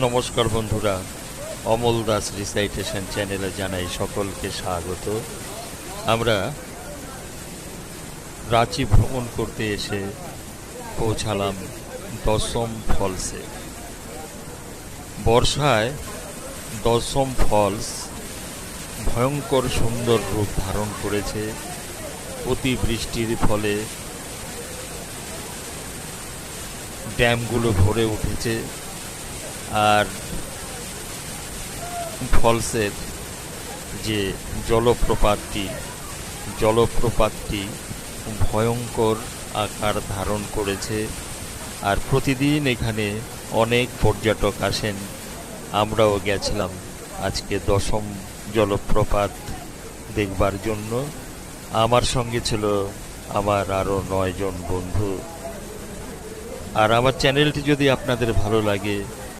নমস্কার বন্ধুরা, অমল দাস রিসাইটেশন চ্যানেলে জানাই সকলকে স্বাগত। আমরা রাঁচি ভ্রমণ করতে এসে পৌঁছালাম দশম ফলসে। বর্ষায় দশম ফলস ভয়ঙ্কর সুন্দর রূপ ধারণ করেছে। অতিবৃষ্টির ফলে ড্যামগুলো ভরে উঠেছে, আর ফলসের যে জলপ্রপাতটি ভয়ঙ্কর আকার ধারণ করেছে। আর প্রতিদিন এখানে অনেক পর্যটক আসেন। আমরাও গেছিলাম আজকে দশম জলপ্রপাত দেখবার জন্য। আমার সঙ্গে ছিল আমার আরও 9 জন বন্ধু। আর আমার চ্যানেলটি যদি আপনাদের ভালো লাগে